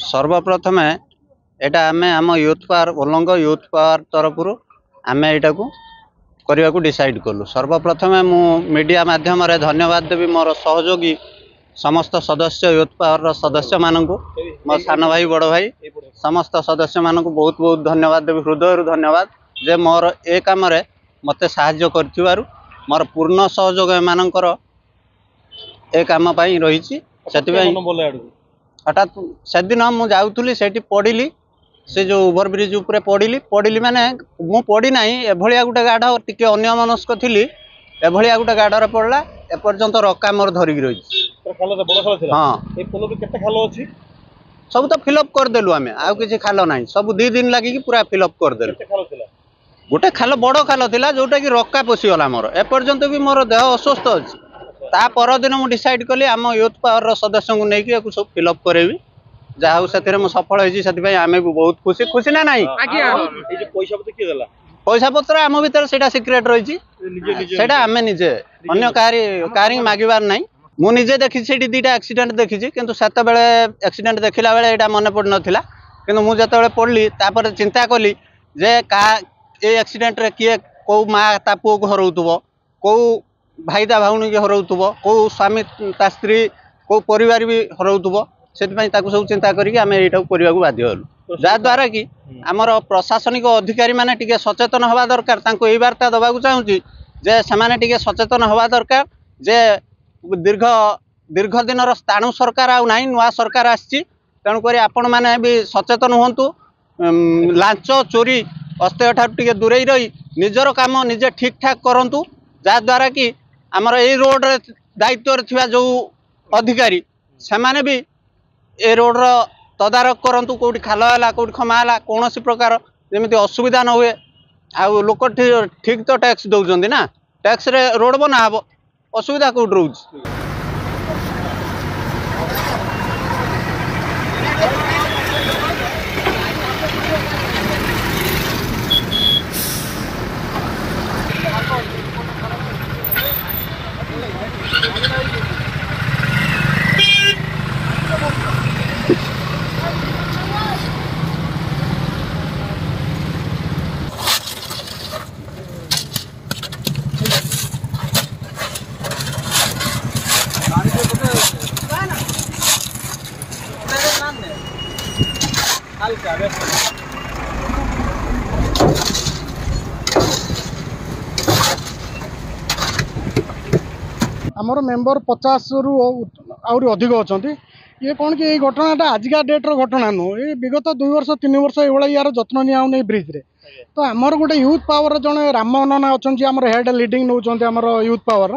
सर्वप्रथम एटा आमे आम youth power oolong youth power तरफ आम यहाँ करने को डिसाइड कलु। सर्वप्रथम मु मीडिया माध्यम रे धन्यवाद देवी मोर सहयोगी समस्त सदस्य यूथ पावर सदस्य मानक मो सान भाई बड़ भाई समस्त सदस्य मानक बहुत बहुत धन्यवाद देवी हृदय धन्यवाद जे मोर ए काम मते साहाय्य कर मोर पूर्ण सहयोग एमानकर ए काम रही। हठात से दिन मुझे जाऊली से पड़ी से जो ओभर ब्रिज उपरे पड़ी माने मु पड़ी ना एभलिया गोटे गाढ़ टी अन्यमनस्क थी एभलिया गोटे गाढ़ पड़ा एपर्यंत रक्का मोर धरिकी रही। हाँ सब तो फिलअप करदेलु आम आउ कि खाल ना सब 2 दिन लगिकी पूरा फिलअप करदेलु। गोटे खाल बड़ खाल था जोटा कि रक्का पशिगला मोर एपर्यंत भी मोर देह अस्वस्थ अच्छी। ता परदिन मु डिसाइड कली आम यूथ पावर सदस्य को लेकिन सब फिलअप करेबी जहाँ से मुझे सफल होती आम भी बहुत खुशी खुशी ना नहीं। पैसा पत्र आम भर से सिक्रेट रही आम निजे अन्य कहीं मागबार ना। मुझे देखी से 2टा एक्सीडेंट देखी किंतु से एक्सीडेंट देखला बेले यहाँ मन पड़ नाला कि मुझे पढ़ली तापर चिंता कली जे ये एक्सीडेंट रे किए कौ माँ ता पुओ को हरौथुब कौ भाई ता भाउनी की हरौथुब कौ स्वामी ता स्त्री कौ परिवार भी हरौथुब से सब चिंता करके आम यहाँ करने को बाध्य हलु जहाद्वारा कि आमर प्रशासनिक अधिकारी मैंने टिके सचेतन हवा दरकार। यही वार्ता दबा चाहूँगी जे से टिके सचेतन हवा दरकार जे दीर्घ दिन स्थाणु सरकार आउ ना नुआ सरकार आसी तेणुक आपण मैंने भी सचेतन हूँ लांच चोरी अस्तेय ठार दूरे रही निजर काम निजे ठीक ठाक करूँ जहाद्वारा कि आमर ये रोड रे दायित्व थी जो अधिकारी से माने भी ए रोड तदारक करूँ कौटी खाल है कौटी खमा है कौन प्रकार जमी असुविधा न हुए आउ लोक ठीक तो टैक्स दौरान ना टैक्स रे रोड बना हे असुविधा कौट रोच। आमर मेंबर 50 रु आउरी अधिक अच्छा ये कौन कि घटनाटा आजिका डेट्र घटना नुह ये विगत 2 वर्ष 3 वर्ष ये यार जत्न नि ब्रिज रे तो आमर गोटे यूथ पावर जड़े राम नना अच्छा आम हेड लिडिंग नौ यूथ पावर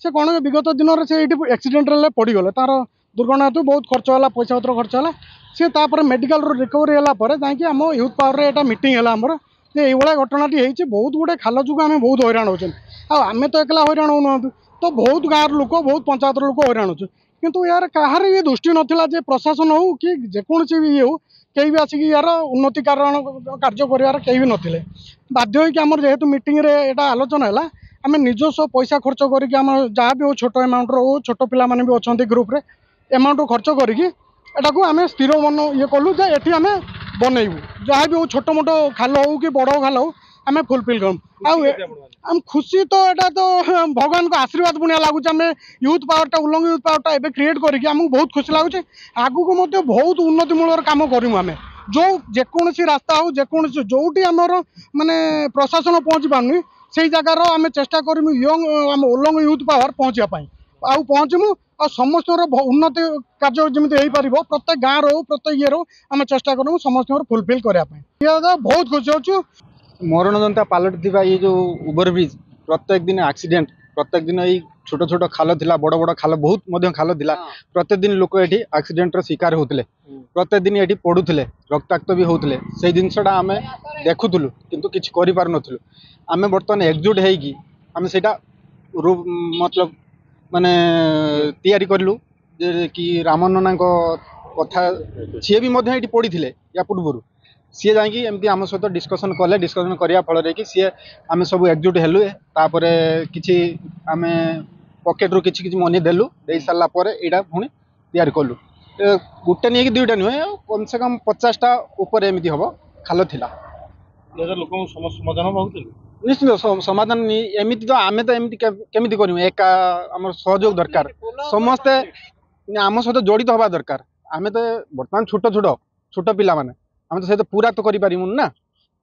से कौन विगत दिन से एक्सीडेंट पड़गले तार दुर्घटना हेतु बहुत खर्च है पैसा पत्र खर्च है सी तापर मेडिकल रिकवरी है जाकि आम यूथ पावर एटा मीटिंग है आमर ये घटनाटी होती बहुत गुटे खाल जो आम बहुत हैरान होते आम तो एकला हैरान हो तो बहुत गाँव लोक बहुत पंचायत लोक हैरान हो किंतु यार कहार ये दृष्टि नाला जे प्रशासन हो कि जेकोसी भी ये हो कहीं भी आसिक यार उन्नति कारण कार्य कर कहीं भी नथिले बाध्य होकर आम जेहेतु मीटिंग रे एटा आलोचना है आम निजस्व पैसा खर्च करके आम जहाँ भी हो छोट एमाउंट रो छोट पिला माने भी अच्छा ग्रुप रे एमाउंट खर्च करके एटा को आम स्थिर मन ये कलु जे एटी आम बनइबू जहाँ भी हो छोट मोट खाल हो कि बड़ खाल हो आम फुलफिल करूँ आम खुशी तो एटा तो भगवान को आशीर्वाद पुण्य लगुच आम यूथ पावरटा उल्लंघ यूथ पावरटा एबे क्रिएट करके आमको बहुत खुशी लगुच आगु को मध्य बहुत उन्नतिमूलक काम करूँ आम जो जेकोसी रास्ता हो जेकोसी जोटी आमर माने प्रशासन पहुँची पारनी से जगार आम चेष्टा करमु यंग आम उल्लंघ यूथ पावर पहुँचापी आउ पहुँचमु आ समस्त उन्नति कार्य जमी हो पार प्रत्येक गाँव रो प्रत्येक ये आम चेष्टा करूँ समस्त फुलफिल करने बहुत खुशी अच्छु। मरण जनता पालट थी ये जो ओवर ब्रिज प्रत्येक दिन एक्सीडेंट प्रत्येक दिन यही छोट छोट खाल थिला बड़ बड़ खाल बहुत मध्य खाल थिला प्रत्येक दिन लोक ये एक्सीडेंट रो शिकार होते प्रत्येक दिन ये पड़ुले रक्ताक्त भी होते से जिनसा आम देखुलु किंतु किसी कर पार नथुलु आम बर्तमान एकजुट होगी आम से मतलब माने तैयारी करलु जे कि रामनना कथा सी भी ये पड़ी थे या पूर्व सी जाकि एमती आम सहित डिस्कसन कले डिस्कसन करने फल कि सी आम सब एकजुट हेलु तापर किसी आम पकेट रू किसी मनी देलु दे सारापर यहाँ पुणी तैयारी कलु गोटे नहीं कि दुईटा नुहे कम से कम 50टा ऊपर एमती हम खाल थिला निश्चित समाधान एमती तो आम तो एमती केमी कर एका आम सहयोग दरकार समस्ते आम सहित जड़ित हवा दरकार आम तो बर्तमान छोट छोट छोट पिला माने आम तो सहित पूरा तो करें ना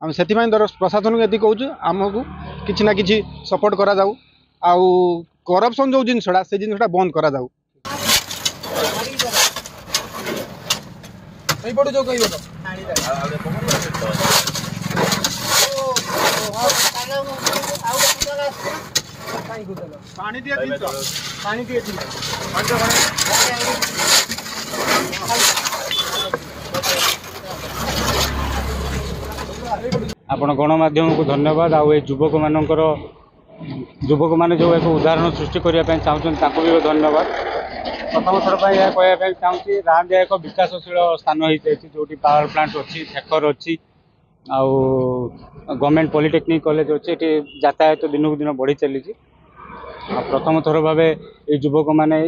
आम से प्रशासन को ये कहूँ आमको किसी ना कि सपोर्ट करा जाऊ आउ करप्शन जो जिनसा से जिनसा बंद करा जाऊ आपण गणमाध्यम को धन्यवाद आउ युवक मानकर युवक मैंने जो एक उदाहरण सृष्टि करने चाहते भी धन्यवाद प्रथम थर पर यह कहना चाहूँगी रांदिया एक विकासशील स्थान हो जो पावर प्लांट अच्छी थेकर अच्छी आउ गवर्नमेंट पॉलिटेक्निक कॉलेज अच्छी ये यातायात दिन को दिन बढ़ी चली प्रथम थर भाव ये युवक मैंने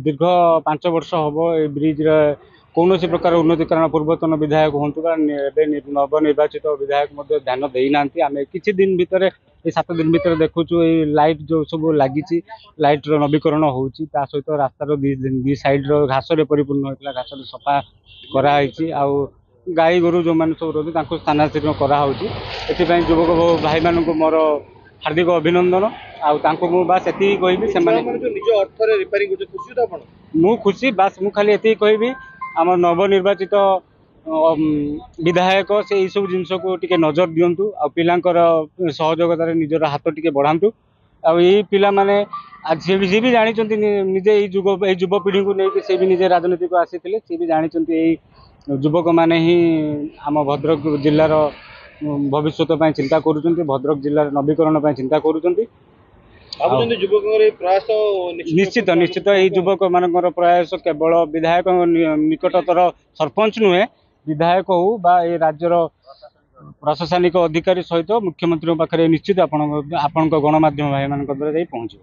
दीर्घ 5 वर्ष हम ये ब्रिज कौन प्रकार उन्नतिकरण पूर्वतन विधायक हूँ नवनिर्वाचित विधायक ध्यान देना आम किसी दिन भितर ये 7 दिन भितर देखुचु ये लाइट जो सब लगी लाइट नवीकरण हो सहित रास्तार दी साइड घास परिपूर्ण होता घास सफा कराई आउ गाई गोरु जो मैंने सब रोज स्थानांतरण कराई युवक भाई मान मोर हार्दिक अभिनंदन आउ बास ये कहबी मु खुशी बास मु खाली ये कहबी आम नवनिर्वाचित विधायक से यही सब जिनस को टिके नजर दिंतु आ पिलांकर सहयोगितार निजर हाथ टिके बढ़ातु आई पिला माने आज सी भी जानी निजे युवपीढ़ी को लेकिन सी भी निजे राजनीति को आसी सी भी जानी युवक मैंने ही आम भद्रक जिलार भविष्य चिंता करुँच भद्रक जिलार नवीकरण चिंता करुँच निश्चित निश्चित ये युवक मान प्रयास केवल विधायक निकटतर सरपंच नुहे विधायक हो बा ये राज्यर प्रशासनिक अधिकारी सहित मुख्यमंत्री पाखे निश्चित आपण गणमाध्यम भाई मान द्वारा पहुँच।